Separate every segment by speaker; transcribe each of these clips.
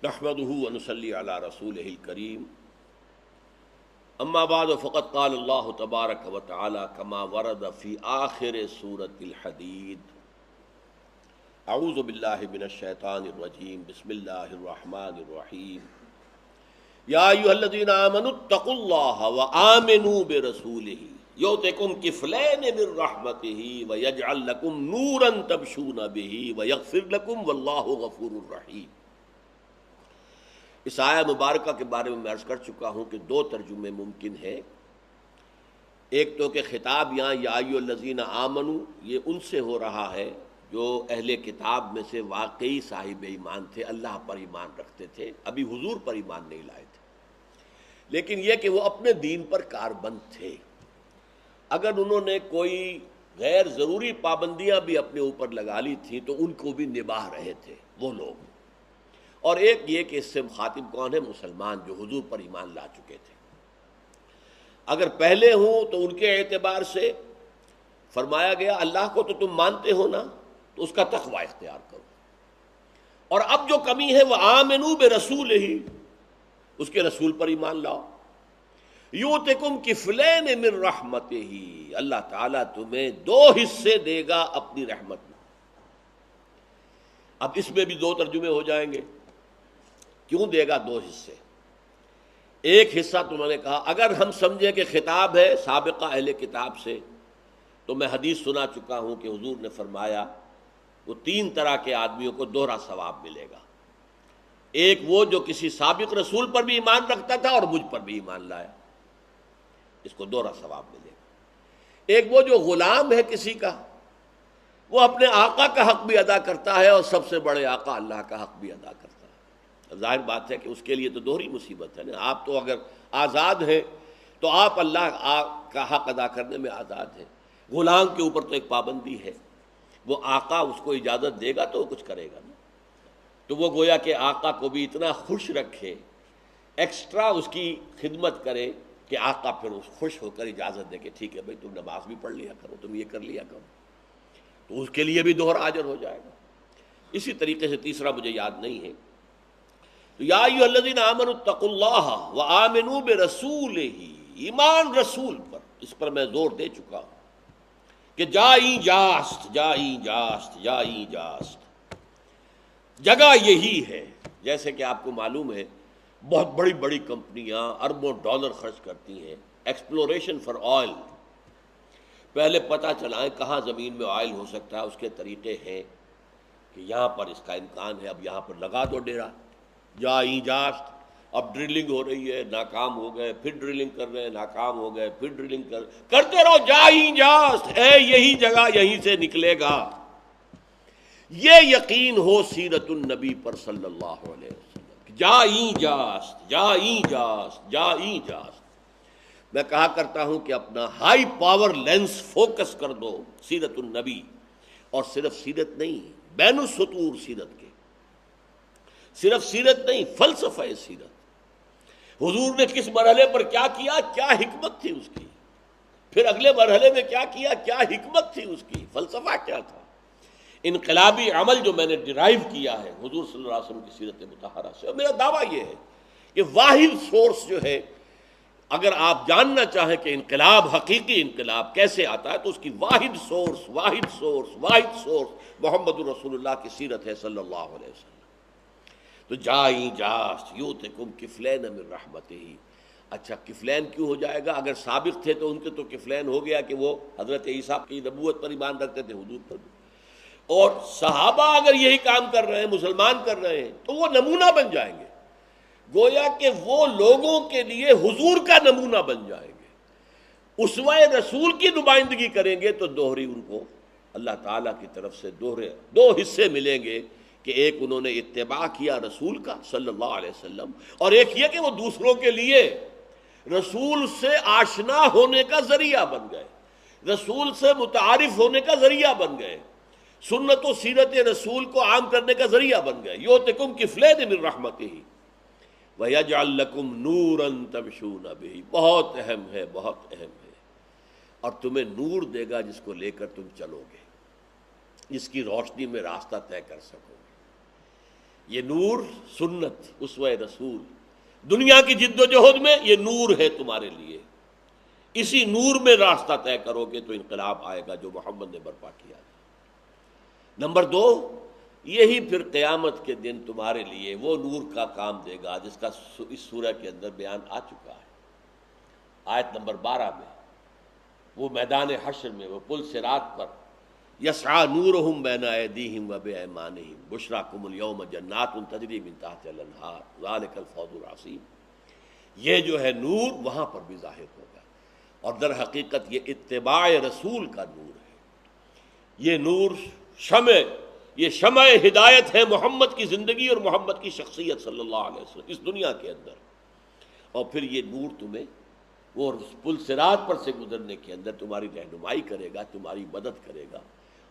Speaker 1: نحمده ونصلي على رسوله الكريم اما بعد فقد قال الله تبارك وتعالى كما ورد في آخر سورة الحديد اعوذ بالله من الشيطان الرجيم بسم الله الرحمن الرحيم يا ايها الذين آمنوا اتقوا الله وآمنوا برسوله يؤتكم كفلين من رحمته ويجعل لكم نورا تمشون به ويغفر لكم والله غفور رحيم۔ اس آیہ مبارکہ کے بارے میں عرض کر چکا ہوں کہ دو ترجمے ممکن ہیں۔ ایک تو کہ خطاب یہاں یا ایھا الذین آمنو یہ ان سے ہو رہا ہے جو اہل کتاب میں سے واقعی صاحب ایمان تھے، اللہ پر ایمان رکھتے تھے، ابھی حضور پر ایمان نہیں لائے تھے، لیکن یہ کہ وہ اپنے دین پر کاربند تھے۔ اگر انہوں نے کوئی غیر ضروری پابندیاں بھی اپنے اوپر لگا لی تھیں تو ان کو بھی نبھا رہے تھے وہ لوگ۔ اور ایک یہ کہ اس سے مخاطب کون ہے؟ مسلمان جو حضور پر ایمان لا چکے تھے۔ اگر پہلے ہوں تو ان کے اعتبار سے فرمایا گیا اللہ کو تو تم مانتے ہو نا، تو اس کا تقوی اختیار کرو، اور اب جو کمی ہے وہ آمنو برسول ہی، اس کے رسول پر ایمان لاؤ۔ یؤتکم کفلین من رحمتہ، اللہ تعالیٰ تمہیں دو حصے دے گا اپنی رحمت میں۔ اب اس میں بھی دو ترجمے ہو جائیں گے، کیوں دے گا دو حصے؟ ایک حصہ تو میں نے کہا اگر ہم سمجھیں کہ خطاب ہے سابقہ اہل کتاب سے، تو میں حدیث سنا چکا ہوں کہ حضور نے فرمایا وہ تین طرح کے آدمیوں کو دوہرا ثواب ملے گا۔ ایک وہ جو کسی سابق رسول پر بھی ایمان رکھتا تھا اور مجھ پر بھی ایمان لایا، اس کو دوہرا ثواب ملے گا۔ ایک وہ جو غلام ہے کسی کا، وہ اپنے آقا کا حق بھی ادا کرتا ہے اور سب سے بڑے آقا اللہ کا حق بھی ادا کرتا ہے۔ ظاہر بات ہے کہ اس کے لیے تو دوہری مصیبت ہے نا۔ آپ تو اگر آزاد ہیں تو آپ اللہ کا حق ادا کرنے میں آزاد ہیں، غلام کے اوپر تو ایک پابندی ہے، وہ آقا اس کو اجازت دے گا تو وہ کچھ کرے گا نا۔ تو وہ گویا کہ آقا کو بھی اتنا خوش رکھے، ایکسٹرا اس کی خدمت کرے کہ آقا پھر اس خوش ہو کر اجازت دے کہ ٹھیک ہے بھائی تم نماز بھی پڑھ لیا کرو، تم یہ کر لیا کرو، تو اس کے لیے بھی دوہرا اجر ہو جائے گا۔ اسی طریقے سے تیسرا مجھے یاد نہیں ہے، تو یا ایھا الذین آمنوا اتقوا اللہ وآمنوا برسولہ، ایمان رسول پر، اس پر میں زور دے چکا ہوں کہ جائیں جاست جائیں جاست جائیں جاست، جگہ یہی ہے۔ جیسے کہ آپ کو معلوم ہے بہت بڑی بڑی کمپنیاں اربوں ڈالر خرچ کرتی ہیں ایکسپلوریشن فار آئل، پہلے پتہ چلائیں کہاں زمین میں آئل ہو سکتا ہے، اس کے طریقے ہیں کہ یہاں پر اس کا امکان ہے، اب یہاں پر لگا دو ڈیرا۔ جائیں جاست، اب ڈرلنگ ہو رہی ہے، ناکام ہو گئے، پھر ڈرلنگ کر رہے ہیں، ناکام ہو گئے، پھر ڈرلنگ کرتے رہو، جائیں جاست ہے یہی جگہ، یہیں سے نکلے گا۔ یہ یقین ہو سیرت النبی پر صلی اللہ علیہ وسلم، جائیں جاست جائیں جاست جائیں جاست۔ میں کہا کرتا ہوں کہ اپنا ہائی پاور لینس فوکس کر دو سیرت النبی، اور صرف سیرت نہیں، بین السطور سیرت کے، صرف سیرت نہیں، فلسفہ سیرت، حضور نے کس مرحلے پر کیا کیا، کیا حکمت تھی اس کی، پھر اگلے مرحلے میں کیا کیا، کیا حکمت تھی اس کی، فلسفہ کیا تھا۔ انقلابی عمل جو میں نے ڈرائیو کیا ہے حضور صلی اللہ علیہ وسلم کی سیرت مطہرہ سے، اور میرا دعویٰ یہ ہے کہ واحد سورس جو ہے، اگر آپ جاننا چاہیں کہ انقلاب، حقیقی انقلاب کیسے آتا ہے، تو اس کی واحد سورس محمد رسول اللہ کی سیرت ہے صلی اللہ علیہ وسلم۔ تو جائیں جاست یؤتکم کفلین من رحمتہ۔ اچھا کفلین کیوں ہو جائے گا؟ اگر سابق تھے تو ان کے تو کفلین ہو گیا کہ وہ حضرت عیسیٰ کی نبوت پر ایمان رکھتے تھے، حضور پر بھی، اور صحابہ اگر یہی کام کر رہے ہیں، مسلمان کر رہے ہیں، تو وہ نمونہ بن جائیں گے، گویا کہ وہ لوگوں کے لیے حضور کا نمونہ بن جائیں گے، اسوہ رسول کی نمائندگی کریں گے، تو دوہری ان کو اللہ تعالیٰ کی طرف سے دو حصے ملیں گے کہ ایک انہوں نے اتباع کیا رسول کا صلی اللہ علیہ وسلم، اور ایک یہ کہ وہ دوسروں کے لیے رسول سے آشنا ہونے کا ذریعہ بن گئے، رسول سے متعارف ہونے کا ذریعہ بن گئے، سنت و سیرت رسول کو عام کرنے کا ذریعہ بن گئے۔ یؤتکم کفلین من رحمتہ وَيَجْعَلْ لَكُمْ نُورًا تَمْشُونَ بِهِ، بہت اہم ہے، بہت اہم ہے، اور تمہیں نور دے گا جس کو لے کر تم چلو گے، جس کی روشنی میں راستہ طے کر سکو گے۔ یہ نور سنت اسوہ رسول، دنیا کی جد و جہد میں یہ نور ہے تمہارے لیے، اسی نور میں راستہ طے کرو گے تو انقلاب آئے گا جو محمد نے برپا کیا۔ نمبر دو، یہی پھر قیامت کے دن تمہارے لیے وہ نور کا کام دے گا جس کا اس سورہ کے اندر بیان آ چکا ہے، آیت نمبر 12 میں، وہ میدان حشر میں، وہ پل صراط پر، یسعی نورہم بین ایدیہم و بایمانہم بشراکم الیوم جنات تجری من تحتہا الانہار ذالک الفوز العظیم، یہ جو ہے نور وہاں پر بھی ظاہر ہوگا، اور در حقیقت یہ اتباع رسول کا نور ہے، یہ نور یہ شمع ہدایت ہے محمد کی زندگی اور محمد کی شخصیت صلی اللہ علیہ وسلم اس دنیا کے اندر، اور پھر یہ نور تمہیں وہ پل صراط پر سے گزرنے کے اندر تمہاری رہنمائی کرے گا، تمہاری مدد کرے گا،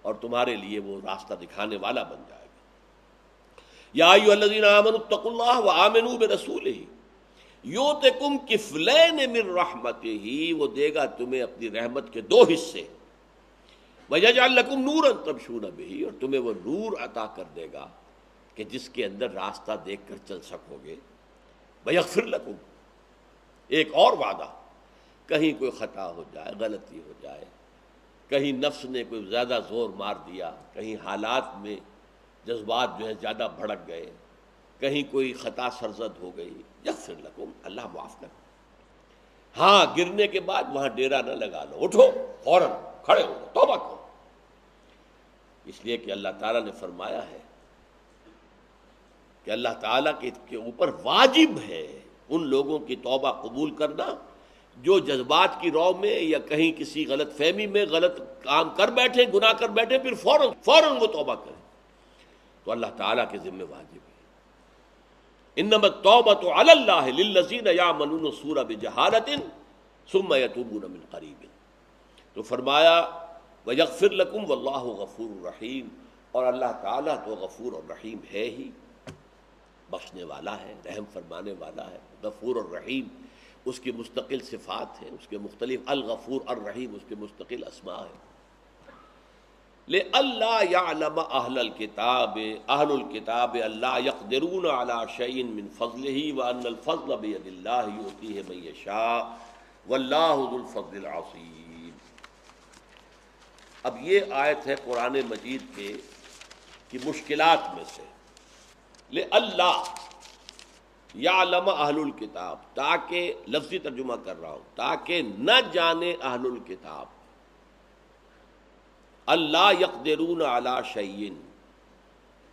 Speaker 1: اور تمہارے لیے وہ راستہ دکھانے والا بن جائے گا۔ یا ایھا الذین آمنوا اتقوا اللہ وآمنوا برسولہ یؤتکم کفلین من رحمتہ، وہ دے گا تمہیں اپنی رحمت کے 2 حصے، وَيَجْعَلْ لَكُمْ نُورًا تَمْشُونَ بِهِ، اور تمہیں وہ نور عطا کر دے گا کہ جس کے اندر راستہ دیکھ کر چل سکو گے، وَيَغْفِرْ لَكُمْ، ایک اور وعدہ، کہیں کوئی خطا ہو جائے، غلطی ہو جائے، کہیں نفس نے کوئی زیادہ زور مار دیا، کہیں حالات میں جذبات جو ہے زیادہ بھڑک گئے، کہیں کوئی خطا سرزد ہو گئی، یغفر لکم، اللہ معاف کر۔ ہاں گرنے کے بعد وہاں ڈیرا نہ لگا لو، اٹھو فوراً کھڑے ہو جاؤ، توبہ کرو، اس لیے کہ اللہ تعالیٰ نے فرمایا ہے کہ اللہ تعالیٰ کے اوپر واجب ہے ان لوگوں کی توبہ قبول کرنا جو جذبات کی رو میں یا کہیں کسی غلط فہمی میں غلط کام کر بیٹھے، گناہ کر بیٹھے، پھر فوراً وہ توبہ کریں، تو اللہ تعالیٰ کے ذمہ واجب ہے۔ انما التوبۃ علی اللہ للذین یعملون السوء بجہالۃ ثم یتوبون من قریب، تو فرمایا وَيَغْفِرْ لَكُمْ وَاللَّهُ غَفُورٌ رَحِيمٌ، اور اللہ تعالیٰ تو غفور اور رحیم ہے ہی، بخشنے والا ہے، رحم فرمانے والا ہے، غفور اور رحیم اس کی مستقل صفات ہیں، اس کے مختلف، الغفور الرحیم اس کے مستقل اسماء ہیں۔ لِأَلَّا يَعْلَمَ أَهْلَ الْكِتَابِ أَلَّا يَقْدِرُونَ عَلَى شَيْءٍ مِّن فَضْلِهِ وَأَنَّ الْفَضْلَ بِيَدِ اللَّهِ يُؤْتِيهِ مَن يَشَاءُ وَاللَّهُ ذُو الْفَضْلِ الْعَظِيمِ۔ اب یہ آیت ہے قرآن مجید کی مشکلات میں سے، لِأَلَّا یعلم اہل الکتاب، تاکہ لفظی ترجمہ کر رہا ہوں، تاکہ نہ جانے اہل الکتاب، اللہ یقدرون علی شیء،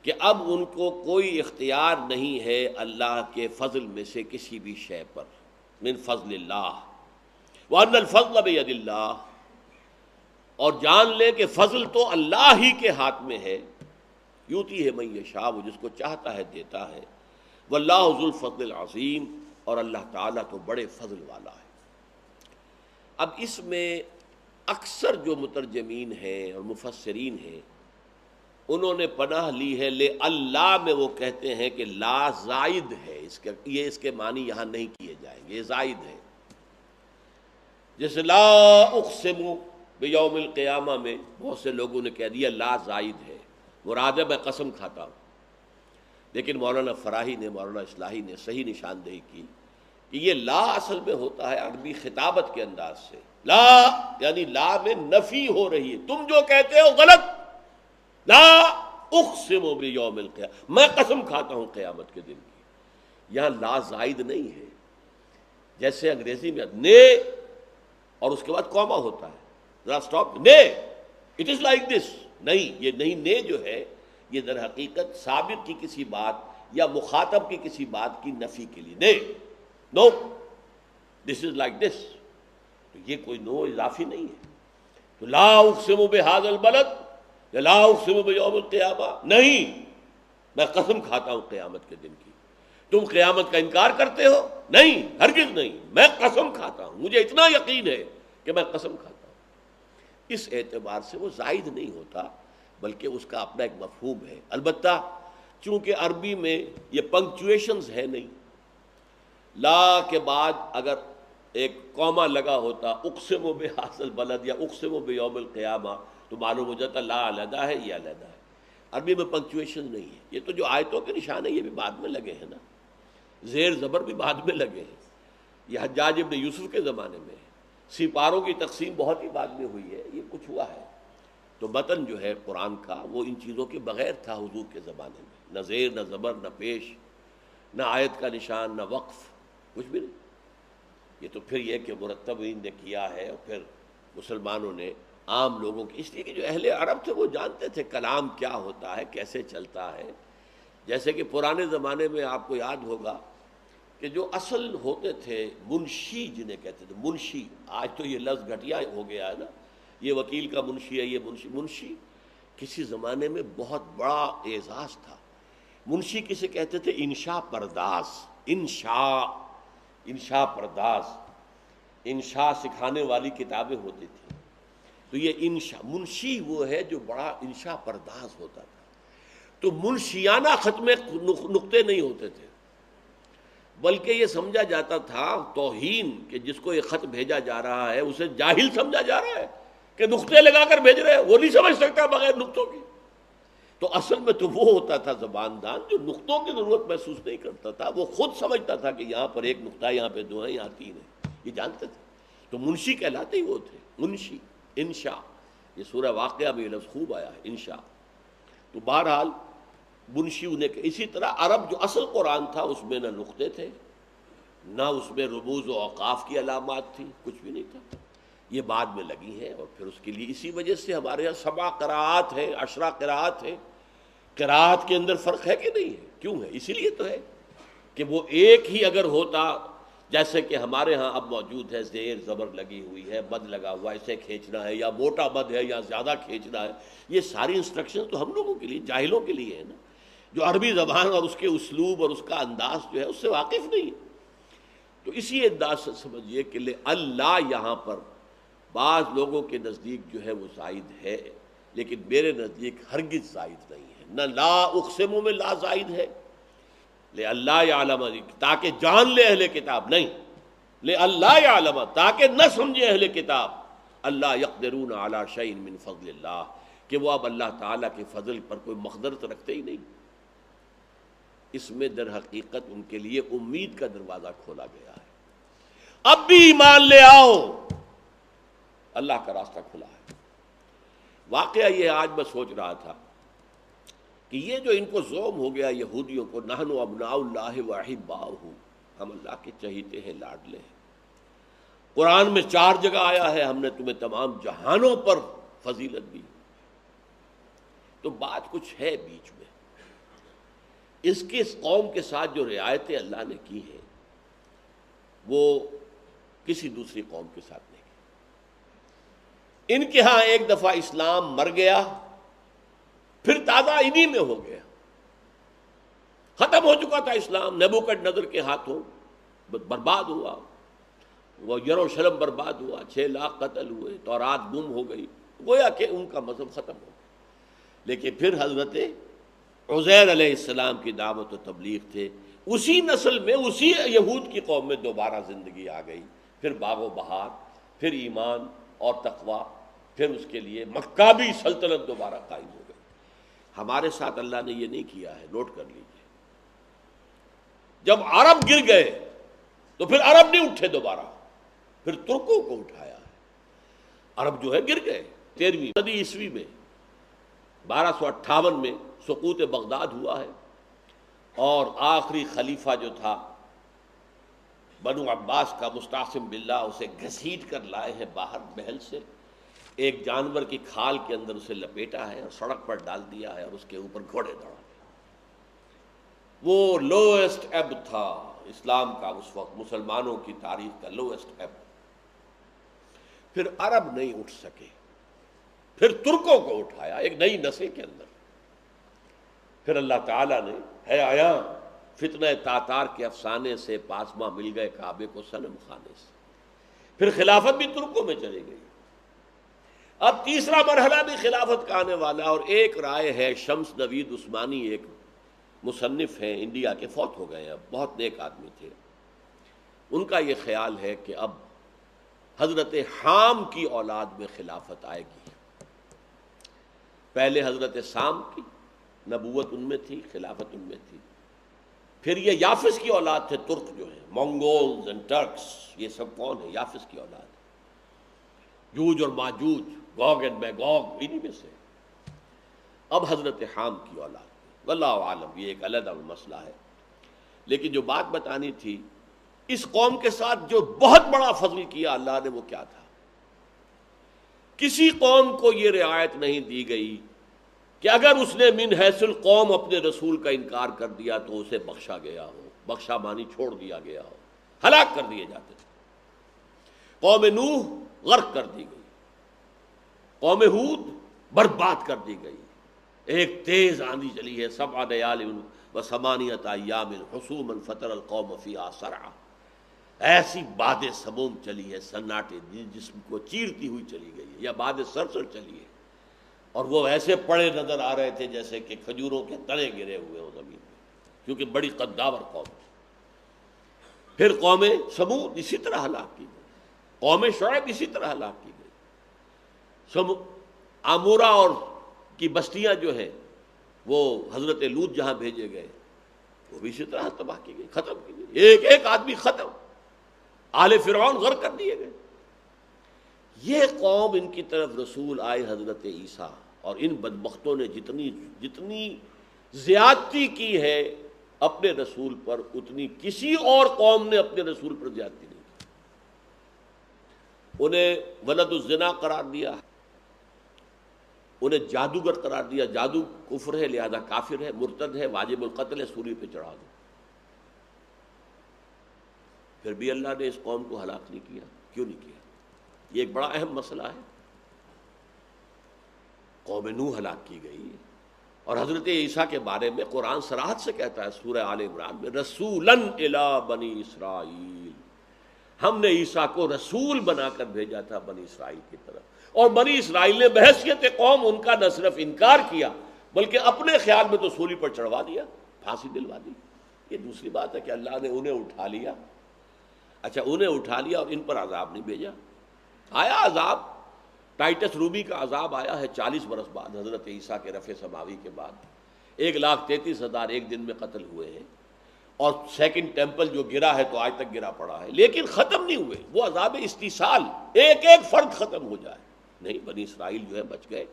Speaker 1: کہ اب ان کو کوئی اختیار نہیں ہے اللہ کے فضل میں سے کسی بھی شے پر، من فضل اللہ، وَأَنَّ الْفَضْلَ بِيَدِ اللَّهِ، اور جان لے کہ فضل تو اللہ ہی کے ہاتھ میں ہے، یوتی ہے من یشاء، وہ جس کو چاہتا ہے دیتا ہے، واللہ ذو الفضل العظیم، اور اللہ تعالیٰ تو بڑے فضل والا ہے۔ اب اس میں اکثر جو مترجمین ہیں اور مفسرین ہیں انہوں نے پناہ لی ہے لے اللہ میں، وہ کہتے ہیں کہ لا زائد ہے، اس کے معنی یہاں نہیں کیے جائیں گے، یہ زائد ہے، جیسے لا اقسم بیوم القیامہ میں بہت سے لوگوں نے کہہ دیا لا زائد ہے، مراد ہے میں قسم کھاتا ہوں، لیکن مولانا فراہی نے، مولانا اصلاحی نے صحیح نشاندہی کی کہ یہ لا اصل میں ہوتا ہے عربی خطابت کے انداز سے، لا یعنی لا میں نفی ہو رہی ہے، تم جو کہتے ہو غلط، لا اقسم بیوم القیامہ، میں قسم کھاتا ہوں قیامت کے دن کی، یہاں لا زائد نہیں ہے، جیسے انگریزی میں نے اور اس کے بعد کوما ہوتا ہے، ذرا سٹاپ، نے اٹ از لائک دس، نہیں، یہ نہیں، نے جو ہے یہ در حقیقت سابق کی کسی بات یا مخاطب کی کسی بات کی نفی کے لیے، نے، نو دس از لائک دس، تو یہ کوئی نو اضافی نہیں ہے، تو لا اقسم بہذا البلد یا لا اقسم بیوم القیامہ، نہیں، میں قسم کھاتا ہوں قیامت کے دن کی، تم قیامت کا انکار کرتے ہو، نہیں، ہرگز نہیں، میں قسم کھاتا ہوں، مجھے اتنا یقین ہے کہ میں قسم کھاتا ہوں۔ اس اعتبار سے وہ زائد نہیں ہوتا بلکہ اس کا اپنا ایک مفہوم ہے، البتہ چونکہ عربی میں یہ پنکچویشنز ہے نہیں، لا کے بعد اگر ایک کوما لگا ہوتا، اقسم بہذا البلد یا اقسم بیوم القیامہ، تو معلوم ہو جاتا لا علیحدہ ہے یہ علیحدہ ہے، عربی میں پنکچویشن نہیں ہے. یہ تو جو آیتوں کے نشان ہیں یہ بھی بعد میں لگے ہیں نا، زیر زبر بھی بعد میں لگے ہیں. یہ حجاج ابن یوسف کے زمانے میں ہے. سپاروں کی تقسیم بہت ہی بعد میں ہوئی ہے. یہ کچھ ہوا ہے. تو متن جو ہے قرآن کا وہ ان چیزوں کے بغیر تھا حضور کے زمانے میں. نہ زیر، نہ زبر، نہ پیش، نہ آیت کا نشان، نہ وقف، کچھ بھی نہیں. یہ تو پھر یہ کہ مرتبین نے کیا ہے، اور پھر مسلمانوں نے عام لوگوں کی، اس لیے کہ جو اہل عرب تھے وہ جانتے تھے کلام کیا ہوتا ہے، کیسے چلتا ہے. جیسے کہ پرانے زمانے میں آپ کو یاد ہوگا کہ جو اصل ہوتے تھے منشی، جنہیں کہتے تھے منشی، آج تو یہ لفظ گھٹیا ہو گیا ہے نا، یہ وکیل کا منشی ہے، یہ منشی کسی زمانے میں بہت بڑا اعزاز تھا. منشی کسے کہتے تھے؟ انشاء پرداز. انشاء پرداز، انشاء سکھانے والی کتابیں ہوتی تھیں. تو یہ منشی وہ ہے جو بڑا انشاء پرداز ہوتا تھا. تو منشیانہ خط میں نقطے نہیں ہوتے تھے، بلکہ یہ سمجھا جاتا تھا توہین کہ جس کو یہ خط بھیجا جا رہا ہے اسے جاہل سمجھا جا رہا ہے کہ نقطے لگا کر بھیج رہے ہیں، وہ نہیں سمجھ سکتا بغیر نقطوں کی. تو اصل میں تو وہ ہوتا تھا زبان دان جو نقطوں کی ضرورت محسوس نہیں کرتا تھا. وہ خود سمجھتا تھا کہ یہاں پر ایک نقطہ ہے، یہاں پہ دو ہیں، یہاں تین ہیں. یہ جانتے تھے. تو منشی کہلاتے ہی وہ تھے. منشی، انشاء، یہ سورہ واقعہ میں یہ لفظ خوب آیا ہے، انشاء. تو بہرحال منشی انہیں کہ اسی طرح عرب جو اصل قرآن تھا اس میں نہ نقطے تھے، نہ اس میں رموز و اوقاف کی علامات تھی، کچھ بھی نہیں تھا. یہ بعد میں لگی ہیں، اور پھر اس کے لیے اسی وجہ سے ہمارے یہاں 7 قراءات ہیں، 10 قراءات ہیں. قراءت کے اندر فرق ہے کہ نہیں ہے؟ کیوں ہے؟ اسی لیے تو ہے کہ وہ ایک ہی اگر ہوتا، جیسے کہ ہمارے ہاں اب موجود ہے زیر زبر لگی ہوئی ہے، مد لگا ہوا ہے، اسے کھینچنا ہے، یا موٹا مد ہے یا زیادہ کھینچنا ہے. یہ ساری انسٹرکشن تو ہم لوگوں کے لیے، جاہلوں کے لیے ہے نا، جو عربی زبان اور اس کے اسلوب اور اس کا انداز جو ہے اس سے واقف نہیں ہے. تو اسی انداز سے سمجھیے کہ اللہ یہاں پر بعض لوگوں کے نزدیک جو ہے وہ زائد ہے، لیکن میرے نزدیک ہرگز زائد نہیں ہے. نہ لا اقسم میں لا زائد ہے، لے اللہ یعلم، تاکہ جان لے اہل کتاب، نہیں لے اللہ یعلم، تاکہ نہ سمجھے اہل کتاب اللہ یقدرون علی شیء من فضل اللہ، کہ وہ اب اللہ تعالیٰ کے فضل پر کوئی مقدرت رکھتے ہی نہیں. اس میں در حقیقت ان کے لیے امید کا دروازہ کھولا گیا ہے. اب بھی ایمان لے آؤ، اللہ کا راستہ کھلا ہے. واقعہ یہ آج میں سوچ رہا تھا کہ یہ جو ان کو زوم ہو گیا یہودیوں کو، نحن ابناء اللہ واحباؤہ، ہم اللہ کے چہیتے ہیں، لاڈلے ہیں. قرآن میں 4 جگہ آیا ہے ہم نے تمہیں تمام جہانوں پر فضیلت دی. تو بات کچھ ہے بیچ میں. اس کے قوم کے ساتھ جو رعایتیں اللہ نے کی ہیں وہ کسی دوسری قوم کے ساتھ نہیں کی. ان کے ہاں ایک دفعہ اسلام مر گیا، پھر تازہ انہی میں ہو گیا. ختم ہو چکا تھا اسلام، نبوکڈ کے ہاتھوں برباد ہوا. وہ یروشلم برباد ہوا، 6 لاکھ قتل ہوئے، تورات گم ہو گئی، گویا کہ ان کا مذہب ختم ہو گیا. لیکن پھر حضرت عزیر علیہ السلام کی دعوت و تبلیغ تھے، اسی نسل میں، اسی یہود کی قوم میں دوبارہ زندگی آ گئی. پھر باغ و بہار، پھر ایمان اور تقوی، پھر اس کے لیے مکابی سلطنت دوبارہ قائم ہو گئی. ہمارے ساتھ اللہ نے یہ نہیں کیا ہے، نوٹ کر لیجیے. جب عرب گر گئے تو پھر عرب نہیں اٹھے دوبارہ، پھر ترکوں کو اٹھایا ہے. عرب جو ہے گر گئے. 13ویں صدی عیسوی میں 1258 میں سقوط بغداد ہوا ہے، اور آخری خلیفہ جو تھا بنو عباس کا، مستعصم باللہ، اسے گھسیٹ کر لائے ہیں باہر محل سے. ایک جانور کی کھال کے اندر اسے لپیٹا ہے اور سڑک پر ڈال دیا ہے، اور اس کے اوپر گھوڑے دوڑا. وہ لوئسٹ ایب تھا اسلام کا اس وقت، مسلمانوں کی تاریخ کا لوئسٹ ایب. پھر عرب نہیں اٹھ سکے، پھر ترکوں کو اٹھایا ایک نئی نسل کے اندر. پھر اللہ تعالیٰ نے ہے آیا فتنہ تاتار کے افسانے سے پاسماں مل گئے کعبے کو صنم خانے سے. پھر خلافت بھی ترکوں میں چلی گئی. اب تیسرا مرحلہ بھی خلافت کا آنے والا، اور ایک رائے ہے، شمس نوید عثمانی ایک مصنف ہیں انڈیا کے، فوت ہو گئے ہیں، اب بہت نیک آدمی تھے. ان کا یہ خیال ہے کہ اب حضرت حام کی اولاد میں خلافت آئے گی. پہلے حضرت سام کی، نبوت ان میں تھی، خلافت ان میں تھی۔ پھر یہ یافس کی اولاد تھے، ترک جو ہیں، مونگولز اینڈ ٹرکس، یہ سب کون ہیں؟ یافس کی اولاد ہے، یوج اور ماجوج، گوگ اینڈ میگوگ، انہی میں سے۔ اب حضرت حام کی اولاد، واللہ عالم، یہ ایک علیحدہ مسئلہ ہے۔ لیکن جو بات بتانی تھی، اس قوم کے ساتھ جو بہت بڑا فضل کیا اللہ نے، وہ کیا تھا؟ کسی قوم کو یہ رعایت نہیں دی گئی کہ اگر اس نے من حیث القوم اپنے رسول کا انکار کر دیا تو اسے بخشا گیا ہو، بخشا مانی چھوڑ دیا گیا ہو، ہلاک کر دیے جاتے تھے۔ قوم نوح غرق کر دی گئی، قوم ہود برباد کر دی گئی، ایک تیز آندھی چلی ہے، سبع لیال و ثمانیۃ ایام حسوما فتر القوم فیہا صرعا، ایسی باد سموم چلی ہے، سناٹے جسم کو چیرتی ہوئی چلی گئی ہے، یا باد سرسر چلی ہے، اور وہ ایسے پڑے نظر آ رہے تھے جیسے کہ کھجوروں کے تنے گرے ہوئے ہوں زمین میں، کیونکہ بڑی قداور قوم ہے۔ پھر قوم سمود اسی طرح ہلاک کی گئی، قوم شعیب اسی طرح ہلاک کی گئی، عمورہ اور کی بستیاں جو ہیں، وہ حضرت لوط جہاں بھیجے گئے وہ بھی اسی طرح تباہ کی گئی، ختم کی گئی، ایک ایک آدمی ختم، آل فرعون غرق کر دیے گئے۔ یہ قوم، ان کی طرف رسول آئے حضرت عیسیٰ، اور ان بدبختوں نے جتنی زیادتی کی ہے اپنے رسول پر، اتنی کسی اور قوم نے اپنے رسول پر زیادتی نہیں کی۔ انہیں ولد الزنا قرار دیا، انہیں جادوگر قرار دیا، جادو کفر ہے لہذا کافر ہے، مرتد ہے، واجب القتل ہے، سولی پہ چڑھا دو۔ پھر بھی اللہ نے اس قوم کو ہلاک نہیں کیا، کیوں نہیں کیا؟ یہ ایک بڑا اہم مسئلہ ہے۔ قوم نوح ہلاک کی گئی، اور حضرت عیسیٰ کے بارے میں قرآن صراحت سے کہتا ہے سورہ آل عمران میں، رسولاً الی بنی اسرائیل، ہم نے عیسیٰ کو رسول بنا کر بھیجا تھا بنی اسرائیل کی طرف، اور بنی اسرائیل نے بحیثیت قوم ان کا نہ صرف انکار کیا بلکہ اپنے خیال میں تو سولی پر چڑھوا دیا، پھانسی دلوا دی۔ یہ دوسری بات ہے کہ اللہ نے انہیں اٹھا لیا، اچھا انہیں اٹھا لیا اور ان پر عذاب نہیں بھیجا۔ آیا عذاب، ٹائٹس رومی کا عذاب آیا ہے 40 برس بعد، حضرت عیسیٰ کے رفع سماوی کے بعد 1,33,000 ایک دن میں قتل ہوئے ہیں، اور سیکنڈ ٹیمپل جو گرا ہے تو آج تک گرا پڑا ہے، لیکن ختم نہیں ہوئے وہ عذاب استیصال، ایک ایک فرد ختم ہو جائے نہیں۔ بنی اسرائیل جو ہے بچ گئے،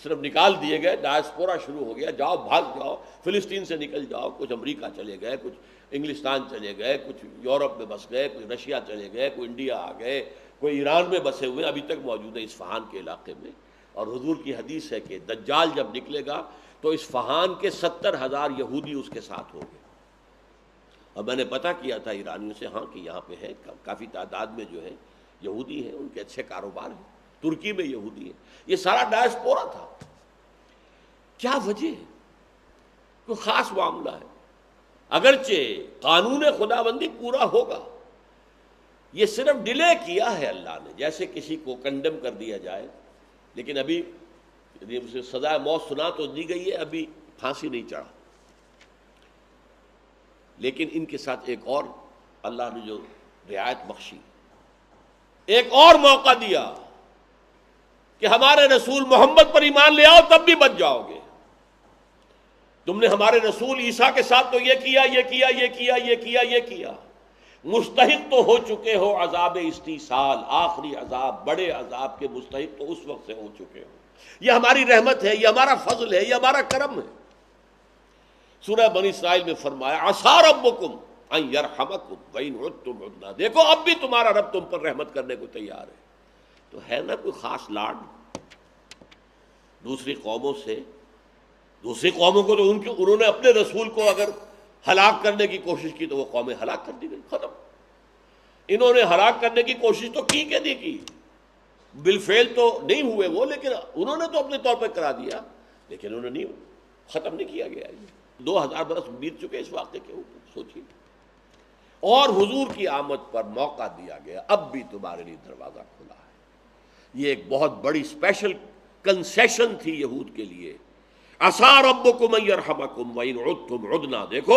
Speaker 1: صرف نکال دیے گئے، ڈائسپورا شروع ہو گیا، جاؤ بھاگ جاؤ، فلسطین سے نکل جاؤ، کچھ امریکہ چلے گئے، کچھ انگلستان چلے گئے، کچھ یورپ میں بس گئے، کوئی رشیا چلے گئے، کوئی انڈیا آ گئے، کوئی ایران میں بسے ہوئے، ابھی تک موجود ہے اصفہان کے علاقے میں۔ اور حضور کی حدیث ہے کہ دجال جب نکلے گا تو اصفہان کے 70,000 یہودی اس کے ساتھ ہوں گے۔ اور میں نے پتہ کیا تھا ایرانیوں سے، ہاں کہ یہاں پہ ہے کافی تعداد میں جو ہے یہودی ہیں، ان کے اچھے کاروبار ہیں، ترکی میں یہودی ہیں، یہ سارا ڈائسپورا تھا۔ کیا وجہ ہے؟ کوئی خاص معاملہ ہے؟ اگرچہ قانون خداوندی پورا ہوگا، یہ صرف ڈیلے کیا ہے اللہ نے، جیسے کسی کو کنڈم کر دیا جائے، لیکن ابھی اسے سزا موت سنا تو دی گئی ہے، ابھی پھانسی نہیں چڑھا، لیکن ان کے ساتھ ایک اور اللہ نے جو رعایت بخشی، ایک اور موقع دیا کہ ہمارے رسول محمد پر ایمان لے آؤ تب بھی بچ جاؤ گے۔ تم نے ہمارے رسول عیسیٰ کے ساتھ تو یہ کیا، یہ کیا، یہ کیا، یہ کیا، یہ کیا، مستحق تو ہو چکے ہو عذاب استیصال، آخری عذاب، بڑے عذاب کے مستحق تو اس وقت سے ہو چکے ہو۔ یہ ہماری رحمت ہے، یہ ہمارا فضل ہے، یہ ہمارا کرم ہے۔ سورہ بنی اسرائیل میں فرمایا عسیٰ ربکم ان یرحمکم وان عدتم عدنا، دیکھو اب بھی تمہارا رب تم پر رحمت کرنے کو تیار ہے۔ تو ہے نا کوئی خاص لاڈ دوسری قوموں سے؟ دوسری قوموں کو تو انہوں نے اپنے رسول کو اگر ہلاک کرنے کی کوشش کی تو وہ قومیں ہلاک کر دی گئی، ختم۔ انہوں نے ہلاک کرنے کی کوشش تو کی کہ نہیں کی، بالفعل تو نہیں ہوئے وہ، لیکن انہوں نے تو اپنے طور پہ کرا دیا، لیکن انہوں نے نہیں ختم نہیں کیا گیا۔ 2000 برس بیت چکے اس واقعے کے اوپر، سوچیے۔ اور حضور کی آمد پر موقع دیا گیا، اب بھی تمہارے لیے دروازہ کھلا ہے۔ یہ ایک بہت بڑی اسپیشل کنسیشن تھی یہود کے لیے۔ عسیٰ ربکم ان یرحمکم وان عدتم عدنا، دیکھو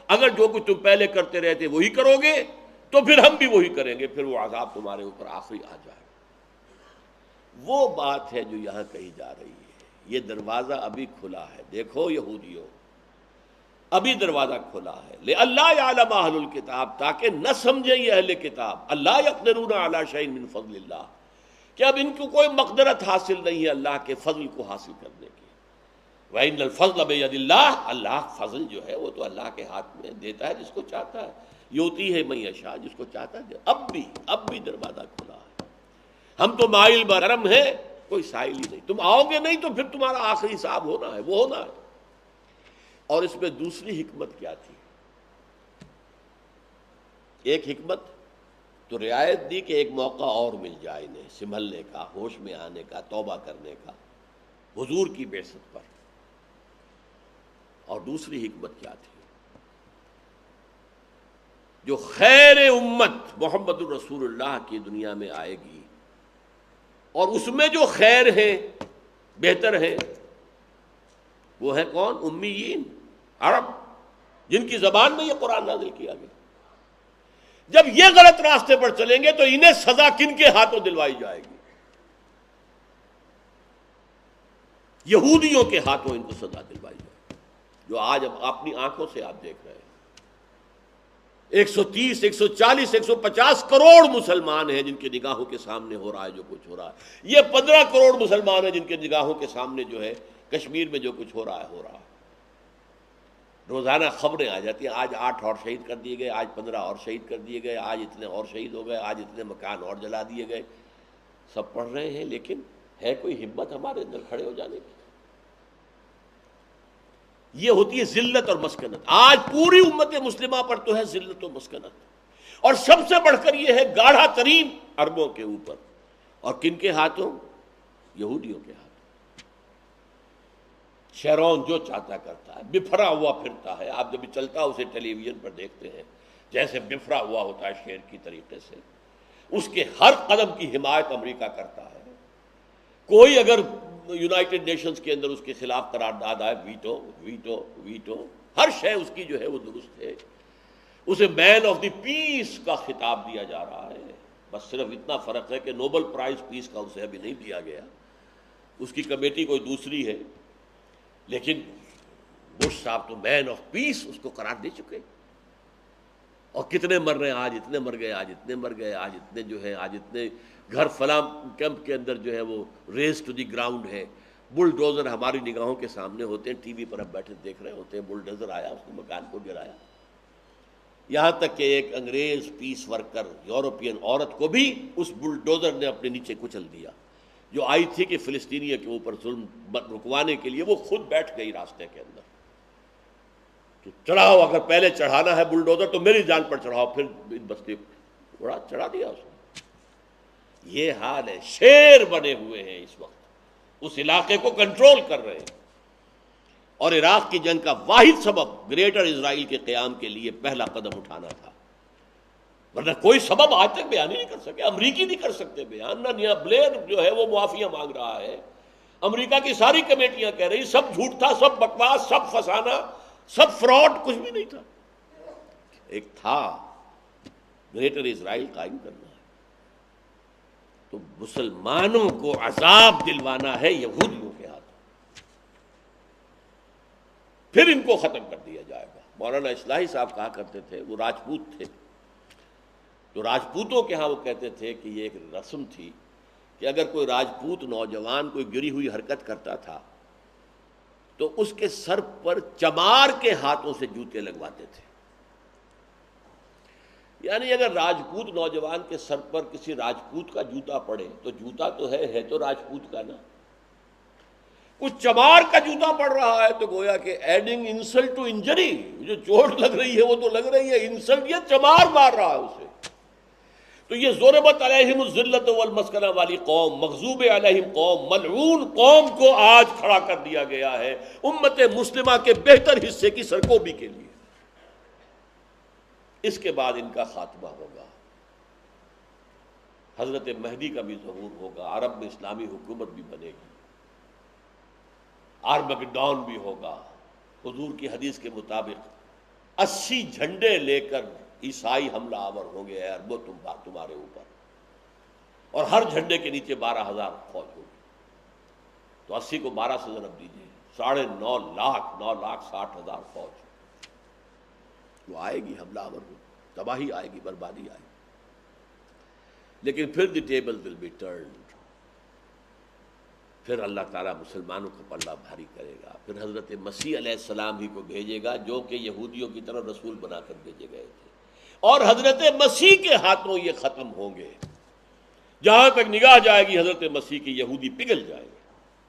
Speaker 1: اگر جو کچھ تم پہلے کرتے رہتے وہی کرو گے تو پھر ہم بھی وہی کریں گے، پھر وہ عذاب تمہارے اوپر آخری آ جائے۔ وہ بات ہے جو یہاں کہی جا رہی ہے۔ یہ دروازہ ابھی کھلا ہے، دیکھو یہودیوں، ابھی دروازہ کھلا ہے، لِأَلَّا يَعْلَمَ أَهْلُ الْكِتَابِ، تاکہ نہ سمجھیں یہ اہل کتاب، اللہ يَقْدِرُونَ عَلَى شَيْءٍ مِّن فضل اللہ، کہ اب ان کو کوئی مقدرت حاصل نہیں ہے اللہ کے فضل کو حاصل کرنے کی۔ وَإِنَّ الْفَضْلَ بِيَدِ اللَّهِ، اللہ فضل جو ہے وہ تو اللہ کے ہاتھ میں دیتا ہے جس کو چاہتا ہے، یوتی ہے من یشاء، جس کو چاہتا ہے۔ اب بھی دروازہ کھلا ہے، ہم تو مائل برم ہیں، کوئی سائل ہی نہیں، تم آؤ گے نہیں تو پھر تمہارا آخری حساب ہونا ہے، وہ ہونا ہے۔ اور اس میں دوسری حکمت کیا تھی؟ ایک حکمت تو رعایت دی کہ ایک موقع اور مل جائے انہیں سنبھلنے کا، ہوش میں آنے کا، توبہ کرنے کا حضور کی بعثت پر۔ اور دوسری حکمت کیا تھی؟ جو خیر امت محمد الرسول اللہ کی دنیا میں آئے گی، اور اس میں جو خیر ہیں، بہتر ہیں، وہ ہے کون؟ امیین، عرب، جن کی زبان میں یہ قرآن نازل کیا گیا۔ جب یہ غلط راستے پر چلیں گے تو انہیں سزا کن کے ہاتھوں دلوائی جائے گی؟ یہودیوں کے ہاتھوں ان کو سزا دلوائی جائے گی، جو آج اب اپنی آنکھوں سے آپ دیکھ رہے ہیں۔ 130، 140، 150 کروڑ مسلمان ہیں جن کے نگاہوں کے سامنے ہو رہا ہے جو کچھ ہو رہا ہے۔ یہ 15 کروڑ مسلمان ہیں جن کے نگاہوں کے سامنے جو ہے کشمیر میں جو کچھ ہو رہا ہے۔ روزانہ خبریں آ جاتی ہیں، آج 8 اور شہید کر دیے گئے، آج 15 اور شہید کر دیے گئے، آج اتنے اور شہید ہو گئے، آج اتنے مکان اور جلا دیے گئے۔ سب پڑھ رہے ہیں، لیکن ہے کوئی ہمت ہمارے اندر کھڑے ہو جانے کی؟ یہ ہوتی ہے ذلت اور مسکنت۔ آج پوری امت مسلمہ پر تو ہے ذلت و مسکنت، اور سب سے بڑھ کر یہ ہے گاڑھا ترین عربوں کے اوپر، اور کن کے ہاتھوں؟ یہودیوں کے ہاتھوں۔ شیرون جو چاہتا کرتا ہے، بفرا ہوا پھرتا ہے، آپ جب چلتا اسے ٹیلی ویژن پر دیکھتے ہیں جیسے بفرا ہوا ہوتا ہے شیر کی طریقے سے، اس کے ہر قدم کی حمایت امریکہ کرتا ہے۔ کوئی اگر یونائٹڈ نیشنز کے اندر اس کے خلاف قرارداد آئے، ویٹو ویٹو ویٹو، ہر شے اس کی جو ہے وہ درست ہے۔ اسے مین آف دی پیس کا خطاب دیا جا رہا ہے، بس صرف اتنا فرق ہے کہ نوبل پرائز پیس کا اسے ابھی نہیں دیا گیا، اس کی کمیٹی کوئی دوسری ہے، لیکن بش صاحب تو مین آف پیس اس کو قرار دے چکے۔ اور کتنے مر رہے ہیں، آج اتنے مر گئے، آج اتنے مر گئے، آج اتنے جو ہے، آج اتنے گھر فلاں کیمپ کے اندر جو ہے وہ ریز ٹو دی گراؤنڈ ہے۔ بلڈوزر ہماری نگاہوں کے سامنے ہوتے ہیں، ٹی وی پر ہم بیٹھے دیکھ رہے ہوتے ہیں، بلڈوزر آیا، اس نے مکان کو گرایا۔ یہاں تک کہ ایک انگریز پیس ورکر یورپین عورت کو بھی اس بلڈوزر نے اپنے نیچے کچل دیا، جو آئی تھی کہ فلسطینیوں کے اوپر ظلم رکوانے کے لیے، وہ خود بیٹھ گئی راستے کے اندر کہ چڑھاؤ، اگر پہلے چڑھانا ہے بلڈوزر تو میری جان پر چڑھاؤ، پھر بستی چڑھا دیا اس نے۔ یہ حال ہے، شیر بنے ہوئے ہیں اس وقت، اس علاقے کو کنٹرول کر رہے ہیں۔ اور عراق کی جنگ کا واحد سبب گریٹر اسرائیل کے قیام کے لیے پہلا قدم اٹھانا تھا، ورنہ کوئی سبب آج تک بیان ہی نہیں کر سکے، امریکی نہیں کر سکتے بیان، نہ نیا بلیر جو ہے وہ معافیاں مانگ رہا ہے، امریکہ کی ساری کمیٹیاں کہہ رہی سب جھوٹ تھا، سب بکواس، سب فسانہ، سب فراڈ، کچھ بھی نہیں تھا۔ ایک تھا گریٹر اسرائیل قائم کرنا ہے، تو مسلمانوں کو عذاب دلوانا ہے یہودیوں کے ہاتھ، پھر ان کو ختم کر دیا جائے گا۔ مولانا اصلاحی صاحب کہا کرتے تھے، وہ راجپوت تھے، تو راجپوتوں کے ہاں وہ کہتے تھے کہ یہ ایک رسم تھی کہ اگر کوئی راجپوت نوجوان کوئی گری ہوئی حرکت کرتا تھا تو اس کے سر پر چمار کے ہاتھوں سے جوتے لگواتے تھے۔ یعنی اگر راجپوت نوجوان کے سر پر کسی راجپوت کا جوتا پڑے تو جوتا تو ہے تو راجپوت کا نا، کچھ چمار کا جوتا پڑ رہا ہے تو گویا کہ ایڈنگ انسلٹ ٹو انجری، جو چوٹ لگ رہی ہے وہ تو لگ رہی ہے، انسلٹ یہ چمار مار رہا ہے اسے۔ تو یہ ضربت علیہم الذلۃ والمسکنہ والی قوم، مغضوب علیہم قوم، ملعون قوم کو آج کھڑا کر دیا گیا ہے امت مسلمہ کے بہتر حصے کی سرکوبی کے لیے۔ اس کے بعد ان کا خاتمہ ہوگا، حضرت مہدی کا بھی ظہور ہوگا، عرب میں اسلامی حکومت بھی بنے گی، آرمگڈون بھی ہوگا۔ حضور کی حدیث کے مطابق 80 جھنڈے لے کر عیسائی حملہ آور ہوں گے، اے عربو تمہارے اوپر، اور ہر جھنڈے کے نیچے 12,000 فوج ہوگی۔ تو 80 کو 12 سے ضرب دیجیے، 9.5 لاکھ، 9,60,000 فوج وہ آئے گی، حملہ آور ہو، تباہی آئے گی، بربادی آئے گی۔ لیکن پھر the table will be turned, پھر اللہ تعالیٰ مسلمانوں کو پلہ بھاری کرے گا، پھر حضرت مسیح علیہ السلام ہی کو بھیجے گا جو کہ یہودیوں کی طرف رسول بنا کر بھیجے گئے تھے، اور حضرت مسیح کے ہاتھوں یہ ختم ہوں گے۔ جہاں تک نگاہ جائے گی حضرت مسیح کی یہودی پگھل جائے گا،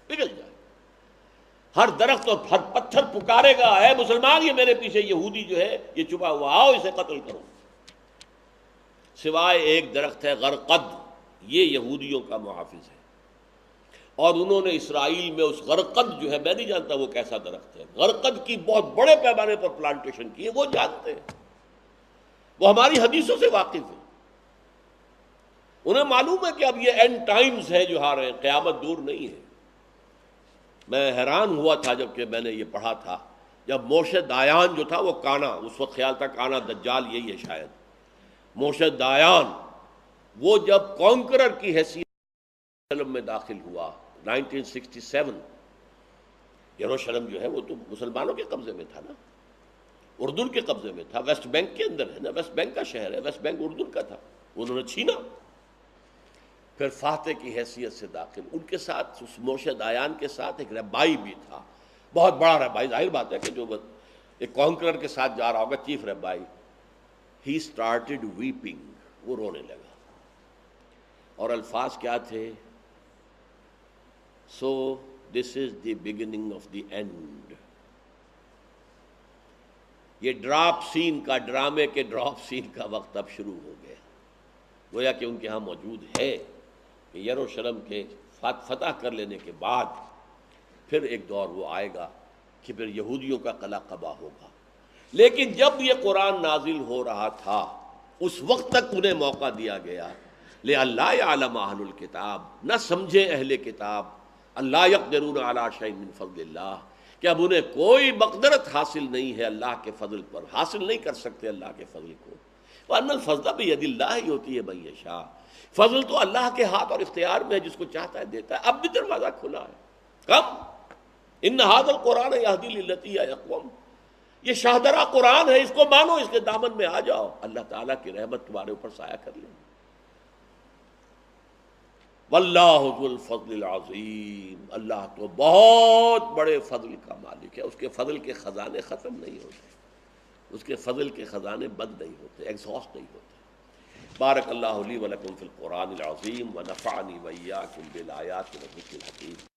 Speaker 1: پگھل جائے گا۔ ہر درخت اور ہر پتھر پکارے گا، اے مسلمان یہ میرے پیچھے یہودی جو ہے یہ چھپا ہوا، آؤ اسے قتل کرو۔ سوائے ایک درخت ہے غرقد، یہ یہودیوں کا محافظ ہے، اور انہوں نے اسرائیل میں اس غرقد جو ہے، میں نہیں جانتا وہ کیسا درخت ہے، غرقد کی بہت بڑے پیمانے پر پلانٹیشن کی ہے، وہ جانتے ہیں، وہ ہماری حدیثوں سے واقف ہیں، انہیں معلوم ہے کہ اب یہ اینڈ ٹائمز ہے جو آ رہے ہیں، قیامت دور نہیں ہے۔ میں حیران ہوا تھا جب کہ میں نے یہ پڑھا تھا، جب موشے دایان جو تھا وہ کانا، اس وقت خیال تھا کانا دجال یہی ہے شاید، موشے دایان وہ جب کانکرر کی حیثیت میں داخل ہوا 1967، یروشلم جو ہے وہ تو مسلمانوں کے قبضے میں تھا نا، اردن کے قبضے میں تھا، ویسٹ بینک کے اندر ہے نا، ویسٹ بینک کا شہر ہے، ویسٹ بینک اردن کا تھا، انہوں نے چھینا۔ پھر فاتح کی حیثیت سے داخل، ان کے ساتھ اس موشے دایان کے ساتھ ایک رہبائی بھی تھا، بہت بڑا رہبائی، ظاہر بات ہے کہ جو ایک کانکرر کے ساتھ جا رہا ہوگا، چیف رہبائی، ہی اسٹارٹڈ ویپنگ، وہ رونے لگا، اور الفاظ کیا تھے؟ So this is the beginning of the end. یہ ڈراپ سین کا، ڈرامے کے ڈراپ سین کا وقت اب شروع ہو گیا، گویا کہ ان کے ہاں موجود ہے کہ یروشلم کے فتح کر لینے کے بعد پھر ایک دور وہ آئے گا کہ پھر یہودیوں کا قلع قبا ہوگا۔ لیکن جب یہ قرآن نازل ہو رہا تھا اس وقت تک انہیں موقع دیا گیا، لِأَلَّا يَعْلَمَ أَهْلُ الْكِتَابِ، نہ سمجھے اہل کتاب، اللہ يَقْدِرُونَ عَلَىٰ شَيْءٍ مِّن فَضْلِ اللَّهِ، کہ اب انہیں کوئی مقدرت حاصل نہیں ہے اللہ کے فضل پر، حاصل نہیں کر سکتے اللہ کے فضل کو۔ وَأَنَّ الْفَضْلَ بِيَدِ اللَّهِ يُؤْتِيهِ مَن يَشَاءُ، فضل تو اللہ کے ہاتھ اور اختیار میں ہے، جس کو چاہتا ہے دیتا ہے۔ اب بھی دروازہ کھلا ہے، کب؟ إِنَّ هَٰذَا الْقُرْآنَ يَهْدِي لِلَّتِي هِيَ أَقْوَمُ، یہ شاہدرہ قرآن ہے، اس کو مانو، اس کے دامن میں آ جاؤ، اللہ تعالیٰ کی رحمت تمہارے اوپر سایہ کر لے۔ واللہ ذو الفضل العظیم، اللہ تو بہت بڑے فضل کا مالک ہے، اس کے فضل کے خزانے ختم نہیں ہوتے، اس کے فضل کے خزانے بند نہیں ہوتے، ایگزاسٹ نہیں ہوتے۔ بارک اللہ لی ولکم فی القرآن العظیم ونفعنی وإیاکم بالآیات والذکر الحکیم۔